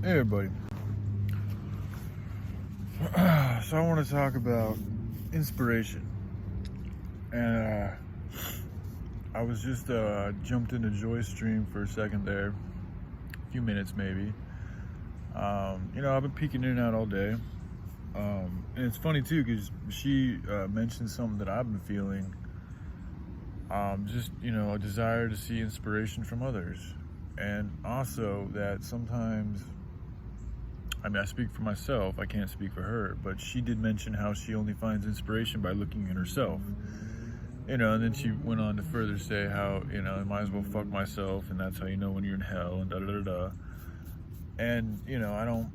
Hey everybody. So I want to talk about inspiration. And I was just jumped into Joy's stream for a second there. A few minutes maybe. I've been peeking in and out all day. And it's funny too, because she mentioned something that I've been feeling. A desire to see inspiration from others. And also that sometimes, I speak for myself, I can't speak for her, but she did mention how she only finds inspiration by looking at herself. And then she went on to further say how, I might as well fuck myself, and that's how you know when you're in hell, and da-da-da-da. And, I don't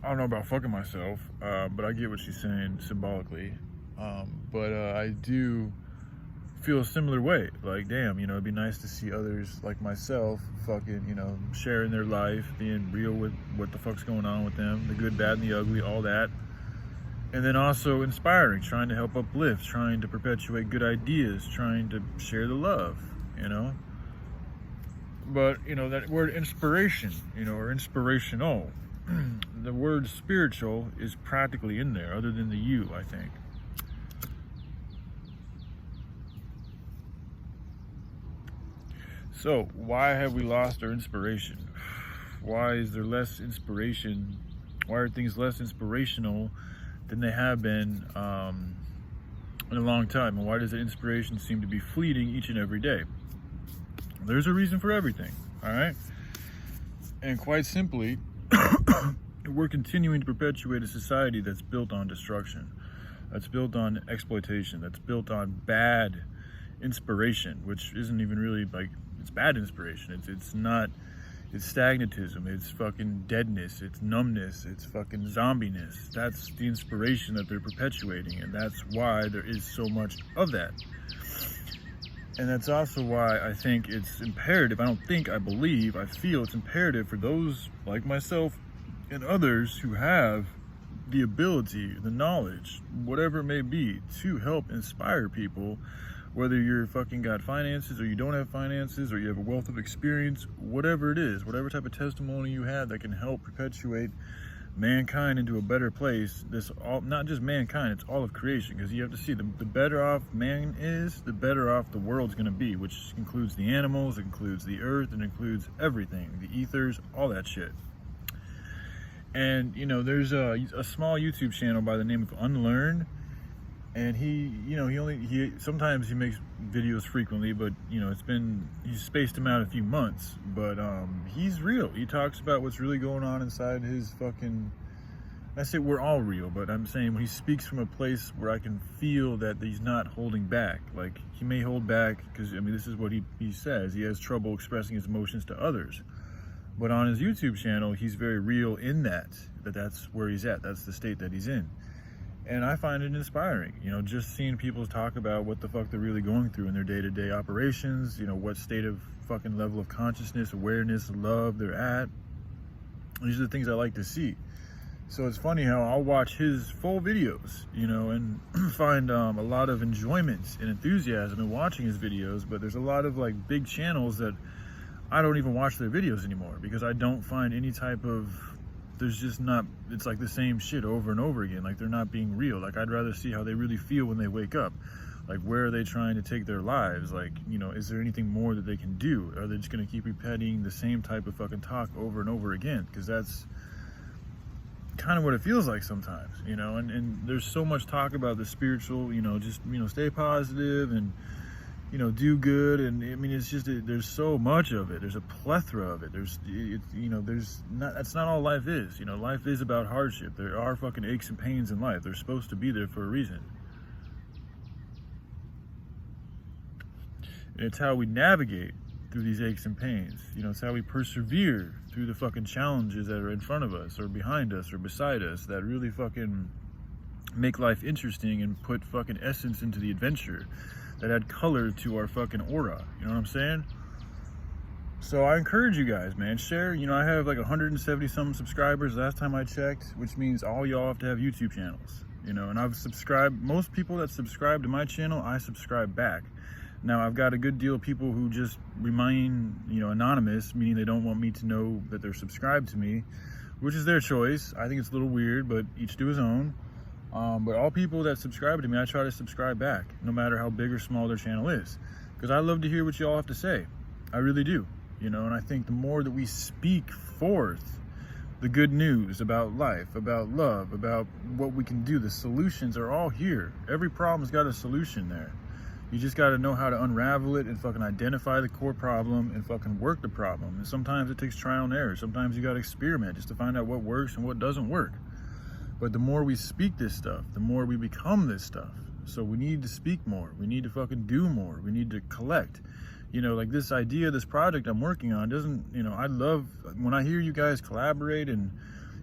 know about fucking myself, but I get what she's saying symbolically. But I do feel a similar way. Like, damn, it'd be nice to see others like myself fucking, sharing their life, being real with what the fuck's going on with them, the good, bad, and the ugly, all that. And then also inspiring, trying to help uplift, trying to perpetuate good ideas, trying to share the love, But, that word inspiration, or inspirational, the word spiritual is practically in there, other than the U, I think. So, why have we lost our inspiration? Why is there less inspiration? Why are things less inspirational than they have been in a long time? And why does the inspiration seem to be fleeting each and every day? There's a reason for everything, all right? And quite simply, we're continuing to perpetuate a society that's built on destruction, that's built on exploitation, that's built on bad inspiration, which isn't even really it's bad inspiration. It's not, it's stagnatism, it's fucking deadness, it's numbness, it's fucking zombiness. That's the inspiration that they're perpetuating, and that's why there is so much of that. And that's also why I think it's imperative, I believe, I feel it's imperative for those like myself and others who have the ability, the knowledge, whatever it may be, to help inspire people. Whether you're fucking got finances or you don't have finances or you have a wealth of experience, whatever it is, whatever type of testimony you have that can help perpetuate mankind into a better place, not just mankind, it's all of creation, because you have to see the better off man is, the better off the world's going to be, which includes the animals, it includes the earth, it includes everything, the ethers, all that shit. And, there's a small YouTube channel by the name of Unlearn. And he sometimes he makes videos frequently, but he's spaced him out a few months, but he's real. He talks about what's really going on inside his fucking, I say we're all real, but I'm saying when he speaks from a place where I can feel that he's not holding back. Like, he may hold back because, this is what he says. He has trouble expressing his emotions to others. But on his YouTube channel, he's very real in that's where he's at. That's the state that he's in. And I find it inspiring, just seeing people talk about what the fuck they're really going through in their day-to-day operations, what state of fucking level of consciousness, awareness, love they're at. These are the things I like to see. So it's funny how I'll watch his full videos, and find a lot of enjoyment and enthusiasm in watching his videos, but there's a lot of big channels that I don't even watch their videos anymore because I don't find any type of, there's just not, it's the same shit over and over again. They're not being real. I'd rather see how they really feel when they wake up. Where are they trying to take their lives? Is there anything more that they can do? Are they just going to keep repeating the same type of fucking talk over and over again? Because that's kind of what it feels like sometimes, and there's so much talk about the spiritual, stay positive and, do good, and it's just, there's so much of it. There's a plethora of it. That's not all life is. Life is about hardship. There are fucking aches and pains in life. They're supposed to be there for a reason. And it's how we navigate through these aches and pains. It's how we persevere through the fucking challenges that are in front of us or behind us or beside us that really fucking make life interesting and put fucking essence into the adventure, that add color to our fucking aura. You know what I'm saying? So I encourage you guys, man, share. I have 170 some subscribers last time I checked, which means all y'all have to have YouTube channels, and I've subscribed. Most people that subscribe to my channel, I subscribe back. Now, I've got a good deal of people who just remain, anonymous, meaning they don't want me to know that they're subscribed to me, which is their choice. I think it's a little weird, but each to his own. But all people that subscribe to me, I try to subscribe back, no matter how big or small their channel is, because I love to hear what you all have to say. I really do, and I think the more that we speak forth the good news about life, about love, about what we can do, the solutions are all here. Every problem's got a solution there. You just got to know how to unravel it and fucking identify the core problem and fucking work the problem. And sometimes it takes trial and error. Sometimes you got to experiment just to find out what works and what doesn't work. But the more we speak this stuff, the more we become this stuff. So we need to speak more. We need to fucking do more. We need to collect. Like this idea, this project I'm working on doesn't, I love when I hear you guys collaborate, and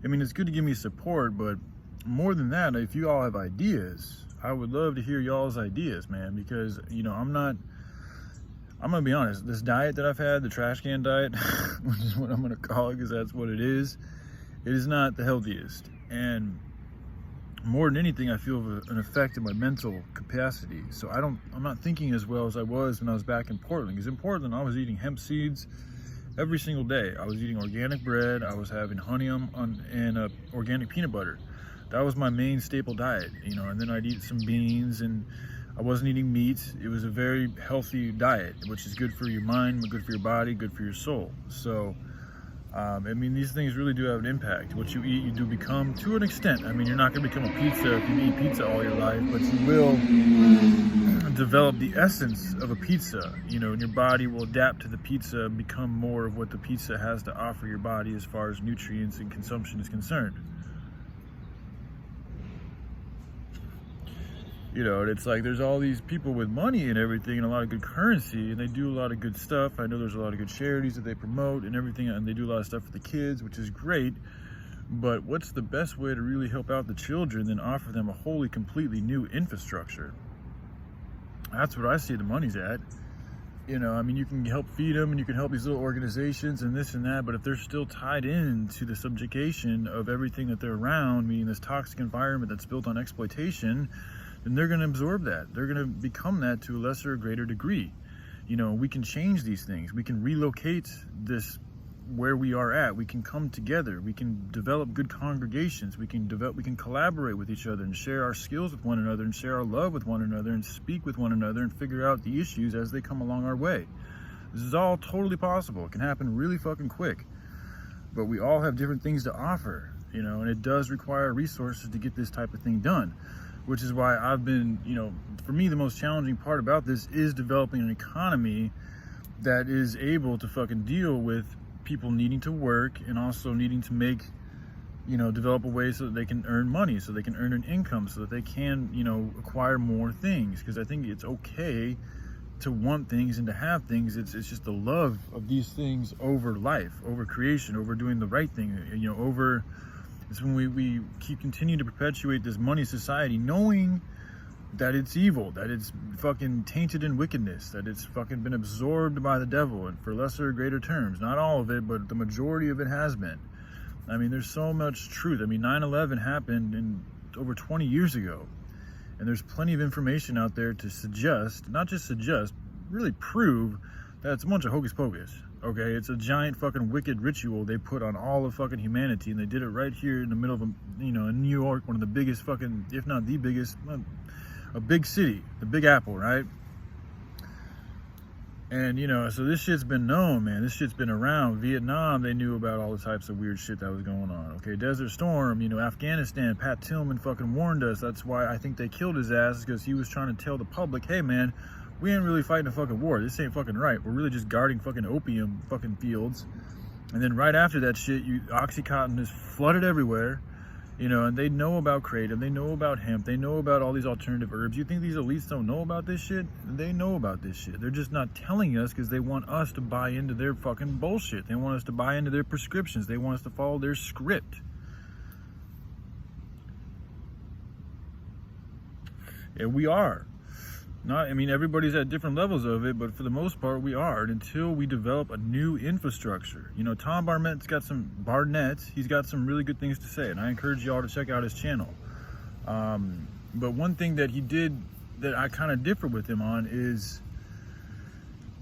it's good to give me support, but more than that, if you all have ideas, I would love to hear y'all's ideas, man, because, I'm gonna be honest, this diet that I've had, the trash can diet, which is what I'm gonna call it, because that's what it is not the healthiest. And more than anything, I feel an effect in my mental capacity. So I'm not thinking as well as I was when I was back in Portland. Because in Portland, I was eating hemp seeds every single day. I was eating organic bread. I was having honey and organic peanut butter. That was my main staple diet, and then I'd eat some beans, and I wasn't eating meat. It was a very healthy diet, which is good for your mind, good for your body, good for your soul. So, these things really do have an impact. What you eat, you do become, to an extent. You're not going to become a pizza if you eat pizza all your life, but you will develop the essence of a pizza, and your body will adapt to the pizza, become more of what the pizza has to offer your body as far as nutrients and consumption is concerned. And it's like there's all these people with money and everything and a lot of good currency, and they do a lot of good stuff. I know there's a lot of good charities that they promote and everything, and they do a lot of stuff for the kids, which is great. But what's the best way to really help out the children than offer them a wholly, completely new infrastructure? That's what I see the money's at. You can help feed them, and you can help these little organizations and this and that, but if they're still tied into the subjugation of everything that they're around, meaning this toxic environment that's built on exploitation, then they're going to absorb that. They're going to become that to a lesser or greater degree. We can change these things. We can relocate this where we are at. We can come together. We can develop good congregations. We can collaborate with each other and share our skills with one another and share our love with one another and speak with one another and figure out the issues as they come along our way. This is all totally possible. It can happen really fucking quick. But we all have different things to offer, and it does require resources to get this type of thing done. Which is why I've been, for me, the most challenging part about this is developing an economy that is able to fucking deal with people needing to work and also needing to make, develop a way so that they can earn money, so they can earn an income, so that they can, acquire more things. Because I think it's okay to want things and to have things. It's just the love of these things over life, over creation, over doing the right thing, over... It's when we continue to perpetuate this money society, knowing that it's evil, that it's fucking tainted in wickedness, that it's fucking been absorbed by the devil, and for lesser or greater terms. Not all of it, but the majority of it has been. There's so much truth. 9/11 happened in over 20 years ago, and there's plenty of information out there to suggest, not just suggest, really prove that it's a bunch of hocus pocus. Okay, it's a giant fucking wicked ritual they put on all of fucking humanity, and they did it right here in the middle of, in New York, one of the biggest fucking, if not the biggest, a big city, the Big Apple, right? And, so this shit's been known, man. This shit's been around. Vietnam, they knew about all the types of weird shit that was going on. Okay, Desert Storm, Afghanistan, Pat Tillman fucking warned us. That's why I think they killed his ass, because he was trying to tell the public, hey, man, we ain't really fighting a fucking war. This ain't fucking right. We're really just guarding fucking opium fucking fields. And then right after that shit, Oxycontin is flooded everywhere. And they know about kratom. They know about hemp. They know about all these alternative herbs. You think these elites don't know about this shit? They know about this shit. They're just not telling us because they want us to buy into their fucking bullshit. They want us to buy into their prescriptions. They want us to follow their script. And we are. Everybody's at different levels of it, but for the most part, we are. And until we develop a new infrastructure. Tom Barnett's got he's got some really good things to say, and I encourage y'all to check out his channel. But one thing that he did that I kind of differ with him on is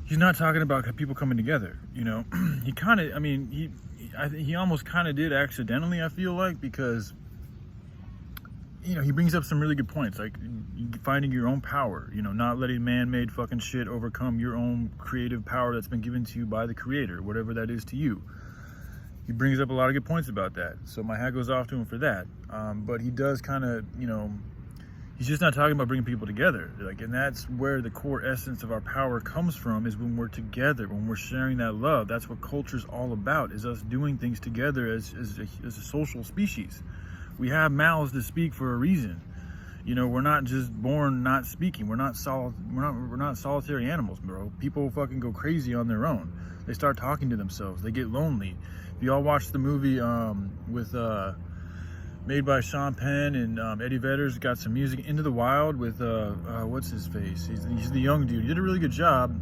he's not talking about people coming together. You know, he kind of, I mean, he almost kind of did accidentally, I feel like, because, you know, he brings up some really good points, like finding your own power, you know, not letting man-made fucking shit overcome your own creative power that's been given to you by the creator, whatever that is to you. He brings up a lot of good points about that. So my hat goes off to him for that. But he does kind of, you know, he's just not talking about bringing people together. Like, and that's where the core essence of our power comes from, is when we're together, when we're sharing that love. That's what culture's all about, is us doing things together as a social species. We have mouths to speak for a reason. You know, we're not just born not speaking. We're not solitary animals, bro. People fucking go crazy on their own. They start talking to themselves. They get lonely. If you all watched the movie made by Sean Penn and Eddie Vedder's, got some music, Into the Wild, with what's his face? He's the young dude. He did a really good job.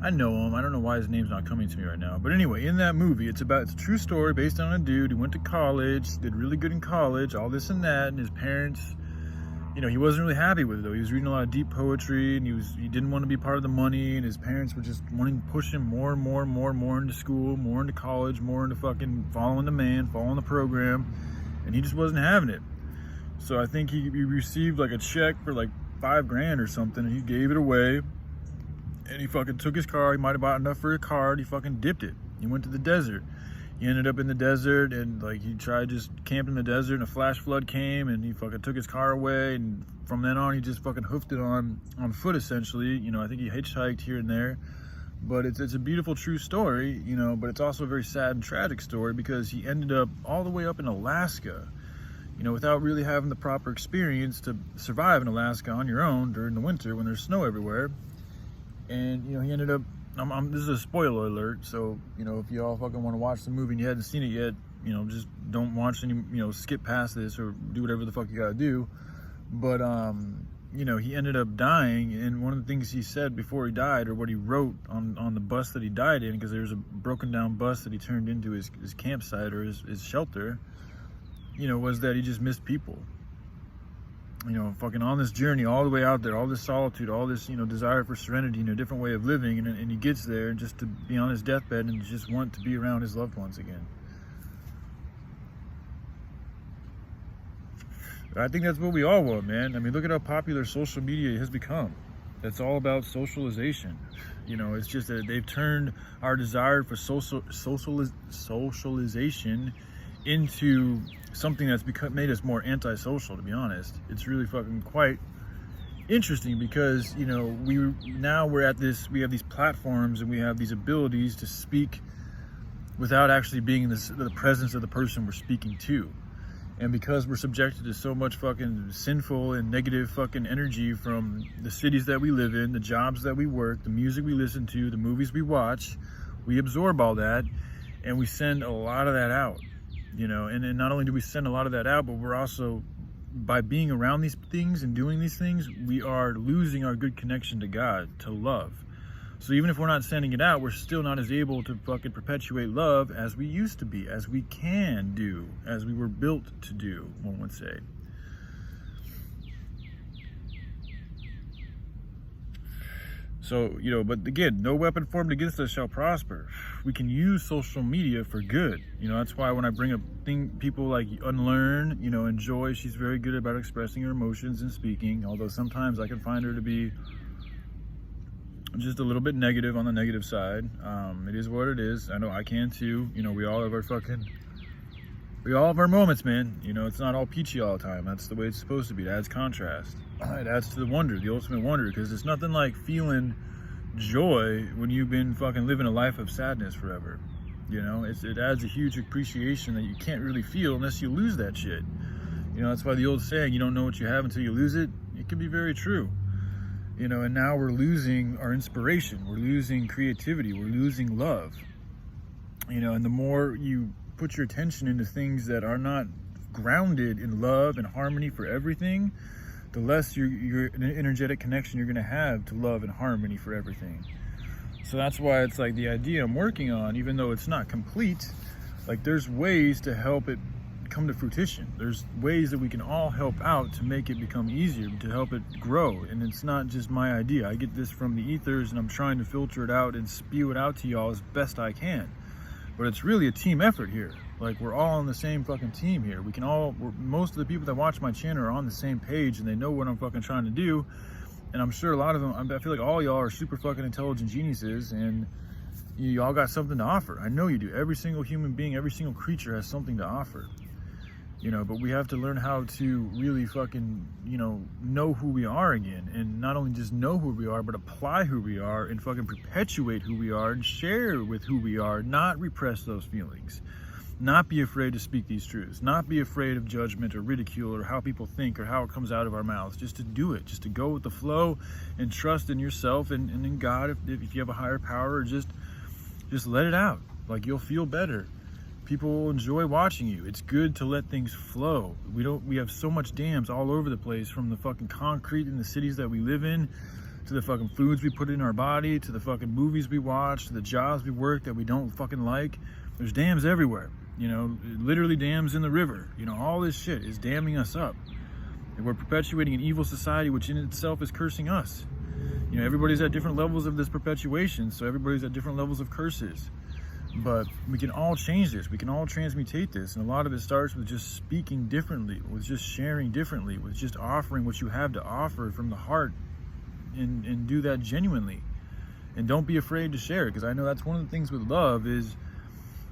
I know him. I don't know why his name's not coming to me right now. But anyway, in that movie, it's a true story based on a dude who went to college, did really good in college, all this and that, and his parents, you know, he wasn't really happy with it though. He was reading a lot of deep poetry, and he didn't want to be part of the money, and his parents were just wanting to push him more and more and more and more into school, more into college, more into fucking following the man, following the program, and he just wasn't having it. So I think he received like a check for like $5,000 or something, and he gave it away. And he fucking took his car. He might have bought enough for a car. He fucking dipped it. He went to the desert. He ended up in the desert, and like he tried just camping in the desert, and a flash flood came, and he fucking took his car away. And from then on, he just fucking hoofed it on foot, essentially. You know, I think he hitchhiked here and there. But it's a beautiful, true story, you know, but it's also a very sad and tragic story, because he ended up all the way up in Alaska, you know, without really having the proper experience to survive in Alaska on your own during the winter when there's snow everywhere. And, you know, he ended up, this is a spoiler alert, so, you know, if you all fucking want to watch the movie and you hadn't seen it yet, you know, just don't watch any, you know, skip past this or do whatever the fuck you gotta do. But, you know, he ended up dying, and one of the things he said before he died, or what he wrote on the bus that he died in, because there was a broken down bus that he turned into his campsite, or his shelter, you know, was that he just missed people. You know, fucking on this journey all the way out there, all this solitude, all this, you know, desire for serenity and a different way of living, and he gets there just to be on his deathbed and just want to be around his loved ones again. I think that's what we all want, man. I mean, look at how popular social media has become. It's all about socialization. You know, it's just that they've turned our desire for socialization into something that's made us more antisocial, to be honest. It's really fucking quite interesting, because, you know, we have these platforms, and we have these abilities to speak without actually being in the presence of the person we're speaking to. And because we're subjected to so much fucking sinful and negative fucking energy from the cities that we live in, the jobs that we work, the music we listen to, the movies we watch, we absorb all that, and we send a lot of that out. You know, and not only do we send a lot of that out, but we're also, by being around these things and doing these things, we are losing our good connection to God, to love. So even if we're not sending it out, we're still not as able to fucking perpetuate love as we used to be, as we can do, as we were built to do, one would say. So, you know, but again, no weapon formed against us shall prosper. We can use social media for good. You know, that's why when I bring up people like Unlearn, you know, Enjoy, she's very good about expressing her emotions and speaking, although sometimes I can find her to be just a little bit negative on the negative side. It is what it is. I know I can too. You know, we all have our moments, man. You know, it's not all peachy all the time. That's the way it's supposed to be. It adds contrast. It adds to the wonder, the ultimate wonder, because it's nothing like feeling joy when you've been fucking living a life of sadness forever. You know, it adds a huge appreciation that you can't really feel unless you lose that shit. You know, that's why the old saying, you don't know what you have until you lose it, it can be very true. You know, and now we're losing our inspiration, we're losing creativity, we're losing love. You know, and the more you put your attention into things that are not grounded in love and harmony for everything, the less your energetic connection you're going to have to love and harmony for everything. So that's why it's like the idea I'm working on, even though it's not complete, like there's ways to help it come to fruition. There's ways that we can all help out to make it become easier, to help it grow. And it's not just my idea. I get this from the ethers, and I'm trying to filter it out and spew it out to y'all as best I can. But it's really a team effort here. Like, we're all on the same fucking team here. We can all, most of the people that watch my channel are on the same page, and they know what I'm fucking trying to do. And I'm sure a lot of them, I feel like all y'all are super fucking intelligent geniuses, and y'all got something to offer. I know you do. Every single human being, every single creature has something to offer. You know, but we have to learn how to really fucking, you know who we are again. And not only just know who we are, but apply who we are and fucking perpetuate who we are and share with who we are, not repress those feelings. Not be afraid to speak these truths. Not be afraid of judgment or ridicule or how people think or how it comes out of our mouths. Just to do it. Just to go with the flow and trust in yourself and in God if you have a higher power, or just let it out. Like, you'll feel better. People will enjoy watching you. It's good to let things flow. We have so much dams all over the place, from the fucking concrete in the cities that we live in, to the fucking foods we put in our body, to the fucking movies we watch, to the jobs we work that we don't fucking like. There's dams everywhere. You know, literally dams in the river. You know, all this shit is damming us up. And we're perpetuating an evil society, which in itself is cursing us. You know, everybody's at different levels of this perpetuation, so everybody's at different levels of curses. But we can all change this. We can all transmutate this. And a lot of it starts with just speaking differently, with just sharing differently, with just offering what you have to offer from the heart, and do that genuinely. And don't be afraid to share it, because I know that's one of the things with love is,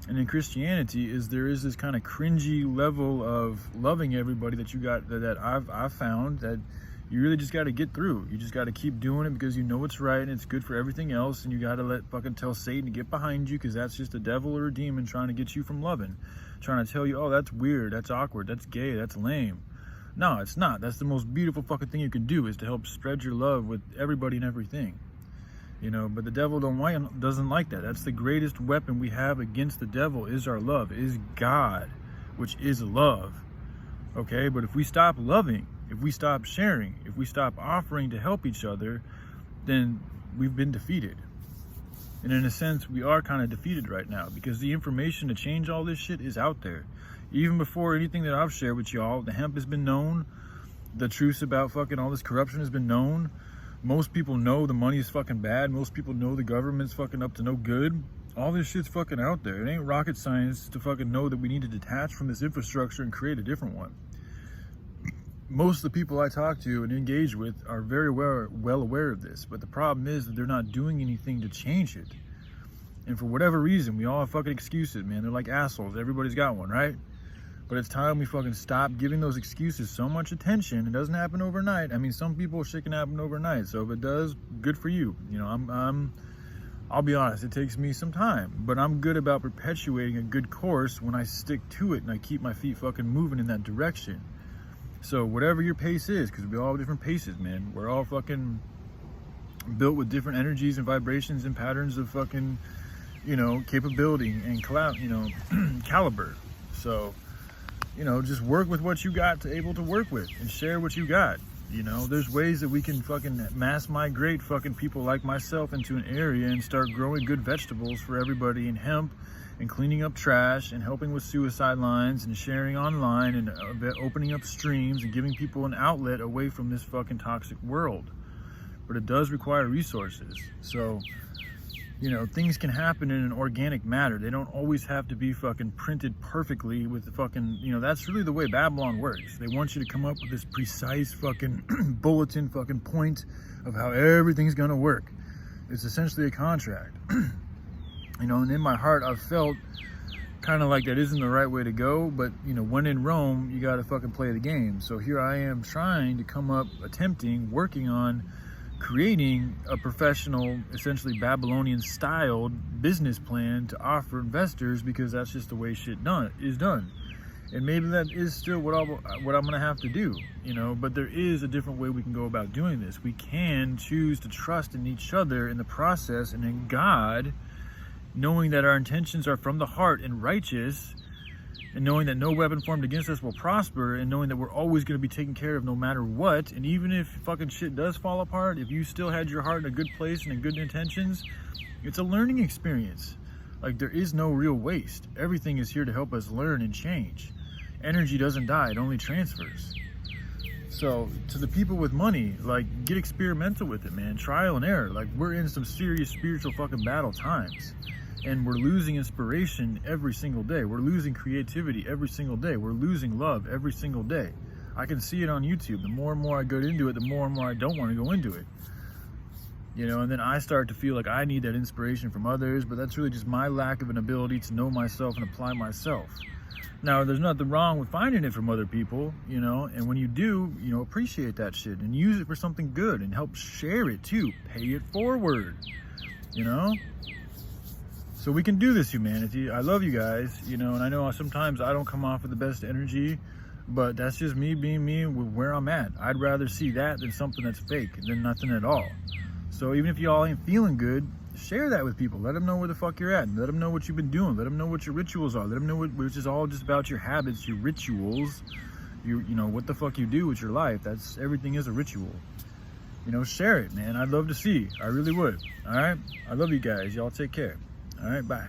and in Christianity, is there is this kind of cringy level of loving everybody that you got, that I've found that you really just got to get through. You just got to keep doing it because you know it's right and it's good for everything else, and you got to fucking tell Satan to get behind you, because that's just a devil or a demon trying to get you from loving, trying to tell you, oh, that's weird, that's awkward, that's gay, that's lame. No, it's not. That's the most beautiful fucking thing you can do, is to help spread your love with everybody and everything. You know, but the devil doesn't like that. That's the greatest weapon we have against the devil, is our love, is God, which is love. Okay, but if we stop loving, if we stop sharing, if we stop offering to help each other, then we've been defeated. And in a sense, we are kind of defeated right now, because the information to change all this shit is out there. Even before anything that I've shared with y'all, the hemp has been known. The truths about fucking all this corruption has been known. Most people know the money is fucking bad. Most people know the government's fucking up to no good. All this shit's fucking out there. It ain't rocket science to fucking know that we need to detach from this infrastructure and create a different one. Most of the people I talk to and engage with are very well aware of this, but the problem is that they're not doing anything to change it. And for whatever reason, we all have fucking excuses, man. They're like assholes. Everybody's got one, right? But it's time we fucking stop giving those excuses so much attention. It doesn't happen overnight. I mean, some people, shit can happen overnight. So if it does, good for you. You know, I'll be honest, it takes me some time, but I'm good about perpetuating a good course when I stick to it and I keep my feet fucking moving in that direction. So whatever your pace is, because we all have different paces, man. We're all fucking built with different energies and vibrations and patterns of fucking, you know, capability and caliber. So, you know, just work with what you got to able to work with and share what you got. You know, there's ways that we can fucking mass migrate fucking people like myself into an area and start growing good vegetables for everybody, in hemp, and cleaning up trash and helping with suicide lines and sharing online and opening up streams and giving people an outlet away from this fucking toxic world. But it does require resources. So, you know, things can happen in an organic manner. They don't always have to be fucking printed perfectly with the fucking, you know, that's really the way Babylon works. They want you to come up with this precise fucking bulletin fucking point of how everything's gonna work. It's essentially a contract. You know, and in my heart, I've felt kind of like that isn't the right way to go, but, you know, when in Rome, you gotta fucking play the game. So here I am trying to come up, working on creating a professional, essentially Babylonian-styled business plan to offer investors, because that's just the way shit is done. And maybe that is still what I'm gonna have to do, you know, but there is a different way we can go about doing this. We can choose to trust in each other in the process and in God, knowing that our intentions are from the heart and righteous, and knowing that no weapon formed against us will prosper, and knowing that we're always going to be taken care of no matter what. And even if fucking shit does fall apart, if you still had your heart in a good place and in good intentions, it's a learning experience. Like, there is no real waste. Everything is here to help us learn and change. Energy doesn't die, it only transfers. So to the people with money, like, get experimental with it, man. Trial and error. Like, we're in some serious spiritual fucking battle times, and we're losing inspiration every single day. We're losing creativity every single day. We're losing love every single day. I can see it on YouTube. The more and more I get into it, the more and more I don't want to go into it. You know, and then I start to feel like I need that inspiration from others, but that's really just my lack of an ability to know myself and apply myself. Now, there's nothing wrong with finding it from other people, you know, and when you do, you know, appreciate that shit and use it for something good and help share it too. Pay it forward, you know? So we can do this, humanity. I love you guys, you know, and I know sometimes I don't come off with the best energy, but that's just me being me with where I'm at. I'd rather see that than something that's fake, than nothing at all. So even if y'all ain't feeling good, share that with people. Let them know where the fuck you're at. Let them know what you've been doing. Let them know what your rituals are. Let them know which is all just about your habits, your rituals, you know, what the fuck you do with your life. That's, everything is a ritual. You know, share it, man. I'd love to see. I really would. All right? I love you guys. Y'all take care. All right? Bye.